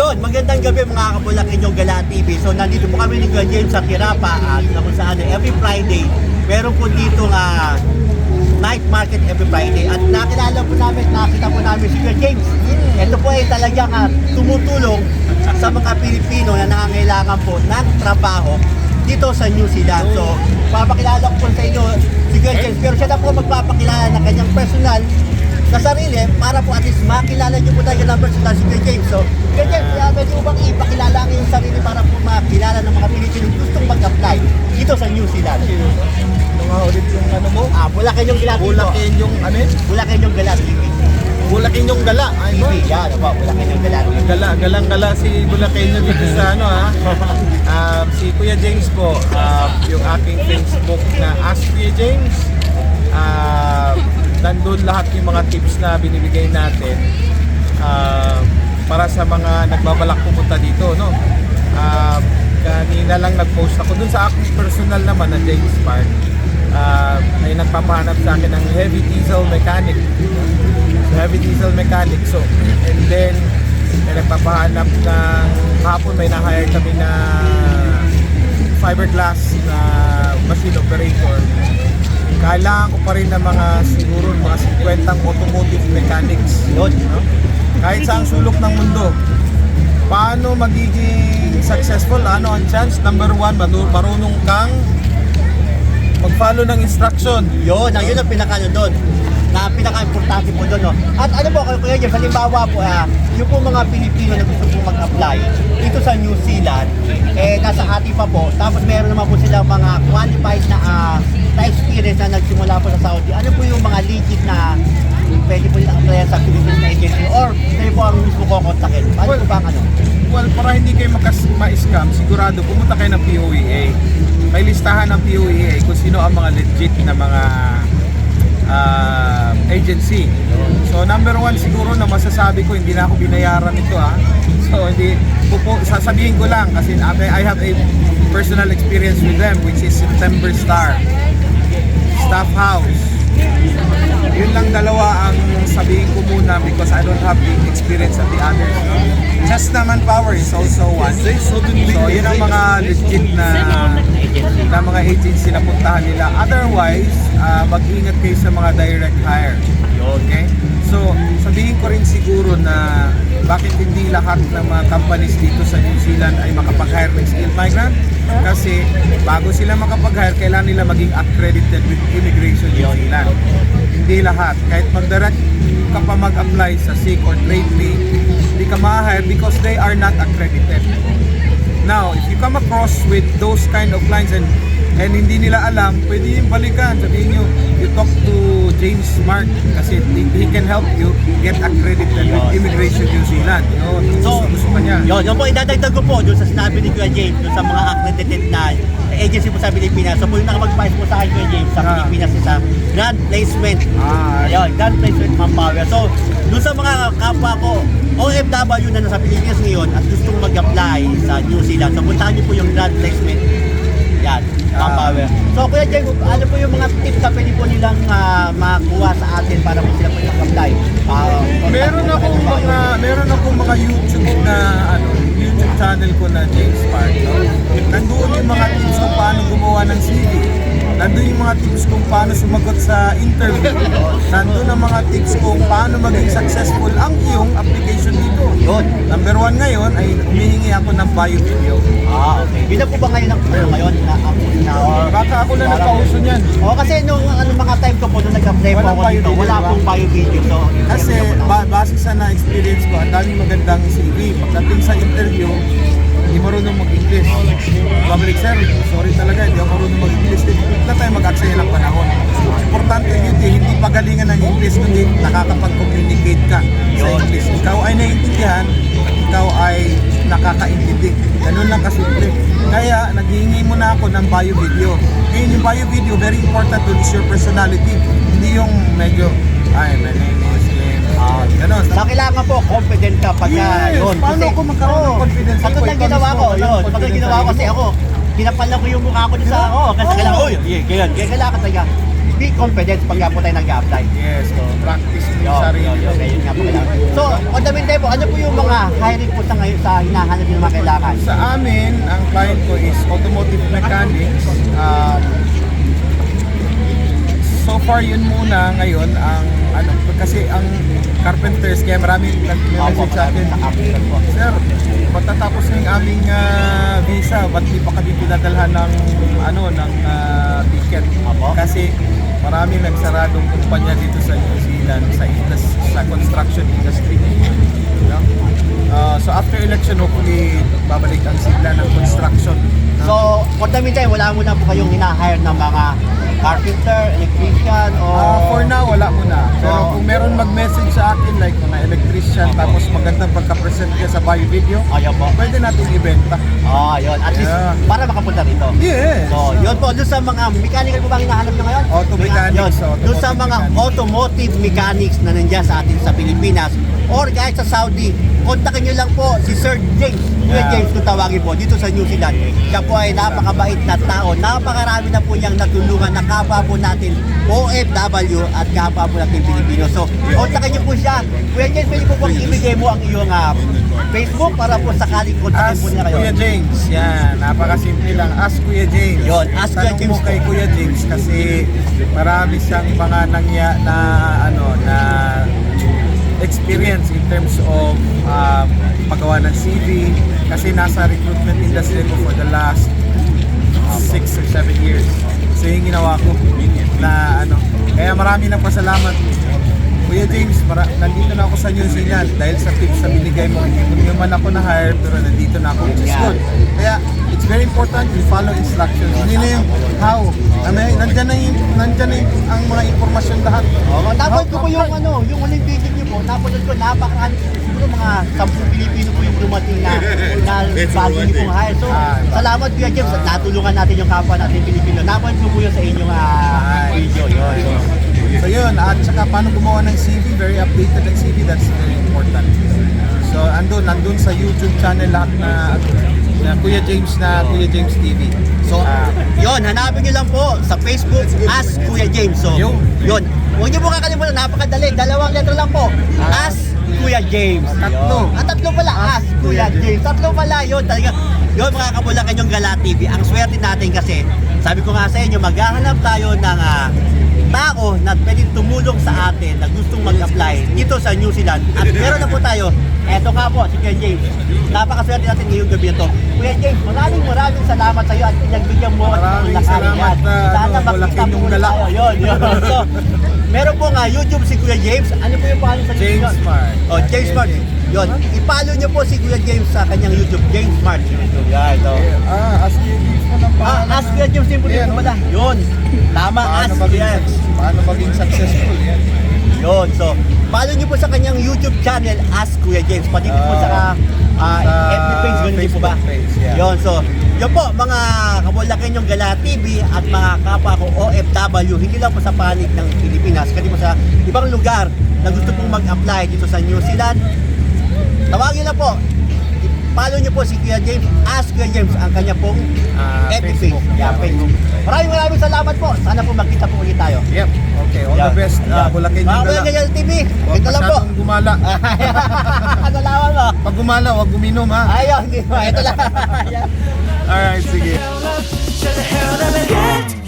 Yun, magandang gabi mga kabulak inyong Gala TV. So nandito po kami ni Kuya James sa Tirapa at na kung saan every Friday meron po dito nga night market every Friday at nakita po namin si Kuya James. Ito po ay talagang tumutulong sa mga Pilipino na nangangailangan po ng trabaho dito sa New Zealand. So papakilala ko po sa inyo si Kuya James, pero siya na po magpapakilala ng kanyang personal sa sarili para po at least makilala niyo po tayo ng personal si Kuya James. So Kuya James, pwede po bang ipakilala ang iyong sarili para po makilala ng mga Pilipino gustong mag-apply dito sa New Zealand? Mga ulit yung ano mo? Bulacan yung Gala TV. Bulacan yung ano eh? Bulacan yung Gala TV. Bulacan yung gala. Ay, TV, yan. Bulacan yung Gala TV. Galang-gala si Bulacan dito sa ano ha. Si Kuya James po, yung aking Facebook na Ask Kuya James. Nandun lahat yung mga tips na binibigay natin para sa mga nagbabalak pumunta dito, no? Kanina lang nag-post ako dun sa aking personal naman na James Park. May nagpapahanap sa akin ng heavy diesel mechanic. So, and then may nagpapahanap ng hapon may na-hire kami na fiberglass na machine operator. Kailangan ko pa rin ng siguro mga 50 automotive mechanics. Yun, no? Kahit saang sulok ng mundo. Paano magiging successful? Ano ang chance? Number 1, marunong kang mag-follow ng instruction. Yun ang pinaka-ano doon. Na pinaka-importante po doon, no? At ano po, Kuya James, halimbawa po, yung po mga Pilipino na gusto po mag-apply dito sa New Zealand, nasa hati pa po, tapos meron naman po silang mga qualified na experience na nagsimula po sa Saudi. Ano po yung mga legit na pwede po yung apply sa Philippines na agency or kayo po ang mismo kukontakin? Ano po ba ang ano? Well, para hindi kayo ma-scam, sigurado pumunta kayo ng POEA. May listahan ng POEA kung sino ang mga legit na mga agency. So number 1 siguro na masasabi ko, hindi na ako binayaran ito So hindi sasabihin ko lang kasi I have a personal experience with them, which is September Star, Staff House. Yun lang dalawa ang sabihin ko muna because I don't have the experience of the others. Just naman Power is also one. So yun ang mga legit na mga agency na puntahan nila. Otherwise, mag-ingat kayo sa mga direct hire. Okay? So, sabihin ko rin siguro na bakit hindi lahat ng mga companies dito sa New Zealand ay makapag-hire ng skilled migrant? Kasi bago sila makapag-hire, kailangan nila maging accredited with Immigration New Zealand. Hindi lahat. Kahit mag-direct ka pa mag-apply sa SIG or trade fee, hindi ka ma-hire because they are not accredited. Now, if you come across with those kind of clients and hindi nila alam, pwede yung balikan. Sabihin nyo, you talk to James Mark kasi he can help you get accredited with Immigration New Zealand. So, gusto pa niya. Yun po, idadagdag ko po doon sa sinabi ni Kuya James, doon sa mga accredited na agency po sa Pilipinas. So po yung nakapag-fight po sa akin Kuya James sa Pilipinas is sa Grant Placement. Ayun, Grant Placement Manpower. So, doon sa mga kapwa ko, OFW na nasa Pilipinas ngayon at gustong mag-apply sa New Zealand, so puntahan niyo po yung Grant Placement. Yan, Manpower. So Kuya James, ano po yung mga tips na pwede po nilang makuha sa atin para po sila po mag-apply? Meron akong mga YouTube channel ko na James Park. Nandoon yung mga tips kung paano gumawa ng CV. Nandun yung mga tips kung paano sumagot sa interview. Nandun ang mga tips kung paano maging successful ang iyong application dito. Yun. Number 1 ngayon ay humihingi ako ng bio video. Okay. Yun na po ba ngayon ngayon Baka ako na nagpauso niyan. Kasi nung mga time ko po nung nag-apply po ako dito, wala pong bio video. So, kasi base sa na-experience ko, ang daming magandang CV. Pagdating sa interview, hindi marunong mag-English. Public sir, sorry talaga, hindi ako marunong mag-English. Na tayo mag-aksaya ng panahon. Importante yun, hindi pagalingan ng English, kundi nakakapag-communicate ka sa English. Ikaw ay naiintindihan, ikaw ay nakakaintindi. Ganun lang kasimple. Kaya, naghihingi muna ako ng bio video. Ngayon, yung bio video, very important to is your personality. Hindi yung medyo, my name is ganon. Kailangan po, confident ka pagka yun. Paano ako magkaroon ng confidence? Ako lang ginawa ko, yun. Pag ginawa ko kasi ako, kinapal ko yung mukha ko sa ako. Kasi kailangan, kailangan talaga. Be confident pagka po tayo nag-apply. Yes, practice mo yung sarili. Yun nga po kailangan. So, on the meantime po, ano po yung pong mga hiring po sa ngayon sa hinahanap yung mga kailangan? Sa amin, ang client ko is automotive mechanics. So far yun muna ngayon ang ano kasi ang carpenters kaya maraming nag-message sa akin. Sir, patatapos na yung aming visa, ba't di pa kami pinadalhan ng ticket? Kasi maraming nagsaradong kumpanya dito sa New Zealand sa construction industry. No? So after election, hopefully babalik ang sigla ng construction. So, for the meantime, wala muna po kayong hina-hire ng mga carpenter, electrician, o... For now, wala muna. Pero So, kung meron mag-message sa akin, like mga electrician, tapos magandang pagka-present ka sa bio video, Ayaw po. pwede natin ibenta. Yun. At least, Yeah. para makapunta rito. Yes! So, yun po, doon sa mga mechanical po bang hinahanap nyo ngayon? Auto mechanics, Yun. automotive Doon sa mga mechanics. automotive mechanics na nandiyan sa atin sa Pilipinas or kahit sa Saudi, kontakin nyo lang po si Sir James. Kuya Yeah. James kung tawagin po, dito sa New Zealand. Siya po ay napakabait na tao. Napakarami na po niyang natulungan na kapwa po natin OFW at kapwa po natin Pilipino. So, kontakin nyo po siya. Kuya James, pwede po po ibigay mo ang iyong Facebook para po sakaling kontakin Ask po nila kayo. Kuya James. Yan, napakasimple lang. Ask Kuya James. Yun, ask Kuya Tanong James mo kay po. Kuya James kasi marami siyang mga na experience in terms of paggawa ng CV kasi nasa recruitment industry ko for the last 6 or 7 years. So yung ginawa ko na kaya marami nang pasalamat. Kuya James, nandito na ako sa New Zealand dahil sa tips na binigay mo. Hindi man ako na-hire pero nandito na ako, which is good. Kaya it's very important you follow instructions. Hindi na yung how. Nandyan na ang mga informasyon lahat. Napanood ko po yung yung huling video niyo po, napanood ko napakarami siguro mga 10 Pilipino po yung dumating na bago niyo pong hire. So, salamat Kuya James at natulungan natin yung kapwa natin Pilipino. Napanood ko po yun sa inyong video. Yun. So yun, at saka paano gumawa ng CV, very updated ang CV, that's very important. So nandun sa YouTube channel lahat na Kuya James TV. So, yun, hanapin niyo lang po sa Facebook as Kuya James. So, yun. Huwag niyo po kakalimutan, napakadali. 2 letra lang po. As Kuya James. Tatlo. Tatlo pala. As Kuya James. Tatlo pala. Yun, talaga. Yun, mga kabulakan yung Gala TV. Ang swerte natin kasi, sabi ko nga sa inyo, maghahanap tayo ng tao na pwedeng tumulong sa atin na gustong mag-apply dito sa New Zealand. At meron na po tayo. Eto nga po, si Kuya James. Napakaswerte natin ngayong gabi na to. Kuya James, maraming salamat sa iyo at pinagbigyan mo at Maraming pinulakaran salamat, yan. Sana malaking makita yung po gala. tayo. Yun. So, meron po nga YouTube si Kuya James. Ano po yung pangalan sa James YouTube? Smart. James Smart. Yun. I-follow niyo po si Kuya James sa kanyang YouTube. James Smart. Guys, so. Ask Kuya James mo ng pangalan. Ask Kuya James din po dito pala. Yun. Tama, ask Kuya. Paano maging successful yan? Yun. So, follow niyo po sa kanyang YouTube channel, Ask Kuya James. Pati din po sa FB page, ganun din po ba? Facebook page, yeah. Yun. So, yun po, mga kabulakan yung Gala TV at mga kapwa ko OFW, hindi lang po sa panig ng Pilipinas, kasi po sa ibang lugar na gusto pong mag-apply dito sa New Zealand. Tawagin na po. Follow niyo po si Kuya James, Ask Kuya James, ang kanya pong FB page. Facebook. Yeah, Facebook. Maraming salamat po. Sana po magkita po ulit tayo. Yep. Okay, all the best. Bulacan yung Mga gala. Gala TV, Huwag ito lang po. masyadong gumala. Salamat mo. Pag gumala, huwag guminom ha. Ayun, ito lang. Alright, sige. Shut the hell up and get